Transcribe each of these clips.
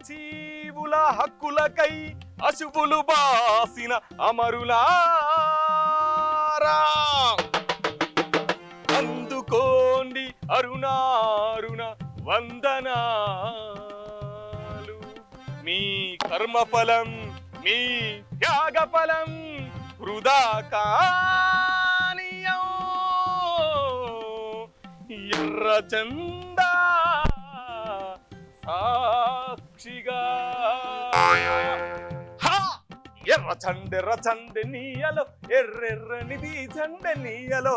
అమరజీవుల హక్కులకై అశువులు బాసిన అమరులారా అందుకోండి అరుణారుణ వందనాలు మీ కర్మఫలం మీ త్యాగఫలం వృధా కానియం ఎర్ర జెండా సాక్షిగా ఎర్ర చండె నీయలో ఎర్రెర్రనిది చండె నీయలో.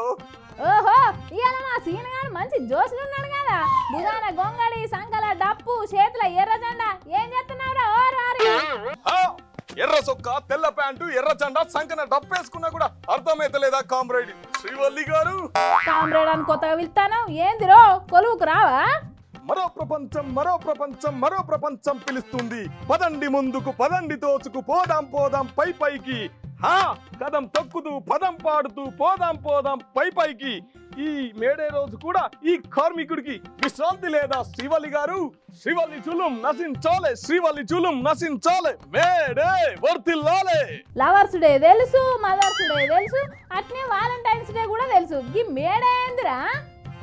ఓహో ఇవాళ మా సీనగాడు మంచి జోష్లు ఉన్నాడు కదా. భుజాన గొంగళి సంకల డప్పు చేతుల ఎర్ర జెండా ఏం చేస్తున్నావురా ఓ రారి? ఎర్ర సొక్క తెల్ల ప్యాంటు ఎర్ర జెండా సంకన డప్పేసుకున్నా కూడా అర్థమైతలేదా కామ్రేడ్ శ్రీవల్లి గారు? కామ్రేడ్ అని కొత్తగా పిలుస్తాను ఏందిరో కొలువుకు రావా? మరో ప్రపంచం మరో ప్రపంచం మరో ప్రపంచం పిలుస్తుంది. పదండి ముందుకు పదండి తోచుకు పోదాం పోదాం పై పైకి. కదం తొక్కుతూ పదం పాడుతూ పోదాం పోదాం పై పైకి. ఈ మేడే రోజు కూడా ఈ కార్మికుడికి విశ్రాంతి లేదా శ్రీవల్లి గారు? శ్రీవల్లి జులుం నశించాలే శ్రీవల్లి జులుం నశించాలే మేడే వర్తిల్లాలే. లవర్స్ డే తెలుసు మదర్స్ డే తెలుసు అట్నే వాలంటైన్స్ డే కూడా తెలుసు. ఈ మేడే ఏందిరా?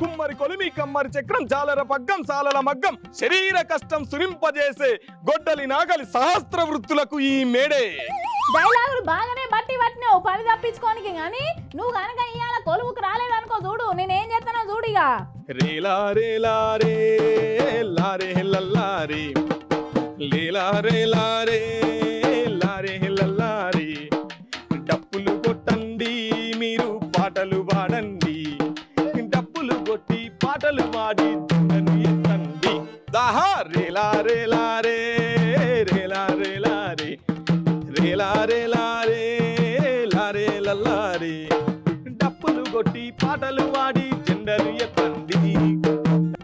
కుమ్మరి కొలిమి కమ్మరి చక్రం జాలర పగ్గం సాలల మగ్గం శరీర కష్టం సురింపజేసే గొడ్డలి నాగలి సహస్ర వృత్తులకు ఈ మేడే. డైలాగులు బాగానే బట్టి పట్టినావు పని తప్పించుకోనికి, కానీ నువ్వు కనుక ఇవాళ కొలువుకు రాలేదనుకో చూడు నేనేం చేస్తానో చూడిగా. రేలా రేలా రే లారే లల్లారే లీలా రేలా రే లారే లల్లారే. డప్పులు కొట్టండి మీరు పాటలు పాడండి, డప్పులు కొట్టి పాటలు పాడి దున్నను ఎత్తండి. దాహా రేలా రేలా రే రేలా రేలా రే రేలా రేలా రే లారే లల్లారే. డప్పులు కొట్టి పాటలు పాడి జెండలు ఎత్తండి.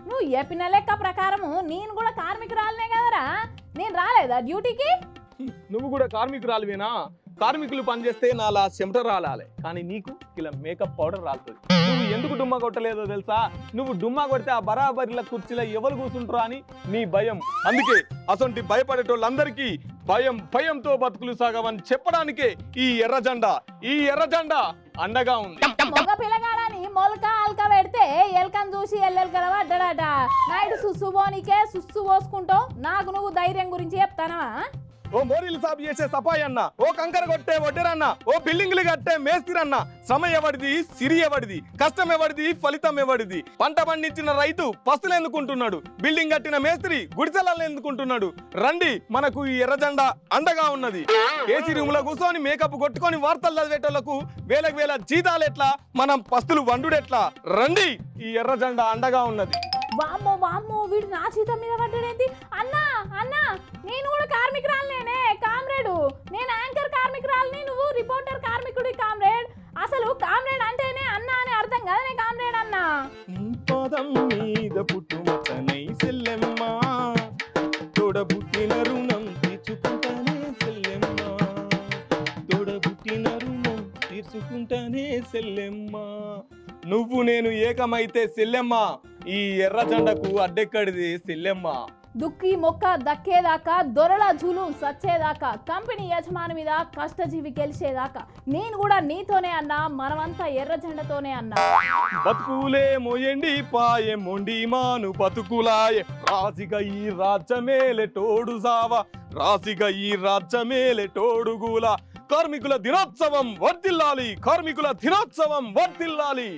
నువ్వు చెప్పిన లెక్క ప్రకారము నేను కూడా కార్మికురాలనే కదరా, నేను రాలేదా డ్యూటీకి? నువ్వు కూడా కార్మికురాలివేనా? కార్మికులు పనిచేస్తే నాలా చెమట రాలాలి, కానీ నీకు ఇలా మేకప్ పౌడర్ రాలుతుంది. నువ్వు ఎందుకు డుమ్మా కొట్టలేదో తెలుసా? నువ్వు డుమ్మా కొడితే ఆ బరాబరిల కుర్చీలో ఎవరు కూర్చుంటారో అని నీ భయం. అందుకే అసొంటి భయపడేటోళ్ళందరికీ భయంతో బతుకులు సాగవని చెప్పడానికే ఈ ఎర్ర జెండా అండగా ఉంది. మగ పిల్లగాడని మొలక అల్క పెడితే ఎల్కని చూసి ఎల్లెల్కల పడ్డాడట. నాయుడు సుస్సు పోనీకే సుస్సు పోసుకుంటావు, నాకు నువ్వు ధైర్యం గురించి చెప్తానవా? ఓ మోరీలు సాపు చేసే సఫాయి అన్న, ఓ కంకర కొట్టే వడ్డెరన్న, ఓ బిల్డింగ్లు కట్టే మేస్తిరన్న. శ్రమ ఎవడిది సిరి ఎవడిది, కష్టం ఎవడిది ఫలితం ఎవడిది? పంట పండించిన రైతు పస్తులు ఎందుకుంటున్నాడు, బిల్డింగ్ కట్టిన మేస్త్రి గుడిసెలను ఎందుకుంటున్నాడు? రండి మనకు ఈ ఎర్ర జెండా అండగా ఉన్నది. ఏసీ రూమ్ లో కూర్చొని మేకప్ కొట్టుకొని వార్తలు చదివేటోళ్లకు వేలకు వేల జీతాలు ఎట్లా, మనం పస్తులు వండుడెట్లా? రండి ఈ ఎర్ర జెండా అండగా ఉన్నది. వామ్మో వామ్మో వీడు నా జీతం మీద పడ్డాడేంటి? అన్నా అన్నా నేను కూడా కార్మికురాలనే కామ్రేడు. నేను యాంకర్ కార్మికురాలని, నువ్వు రిపోర్టర్ కార్మికుడి కామ్రేడ్. అసలు కామ్రేడ్ అంటేనే అన్నా అని అర్థం కదనే కామ్రేడ్ అన్నా. పదం మీద పుట్టుమతనై సెల్లెమ్మ తోడబుట్టిన రుణం తీర్చుకుంటానే సెల్లెమ్మ, తోడబుట్టిన రుణం తీర్చుకుంటానే సెల్లెమ్మ. నువ్వు నేను ఏకమైతే సెల్లెమ్మ, ఈ ఎర్ర జెండకు అడ్డెక్కడిది సెల్లెమ్మ. దుక్కి మొక్క దక్కేదాకా దొరల జులు సచ్చేదాకా, కంపెనీ యజమాని మీద కష్టజీవి గెలిచేదాకా నేను కూడా నీతోనే అన్నా, మనమంతా ఎర్ర జెండతోనే అన్నా. బతుకులే మోయండి పాయె మొండి మాను బతుకులాయే, రాసిగా ఈ రాజ్యమేలే తోడు సావా, రాసిగా ఈ రాజ్యమేలే తోడుగుల. కార్మికుల దినోత్సవం వర్ధిల్లాలి, కార్మికుల దినోత్సవం వర్ధిల్లాలి.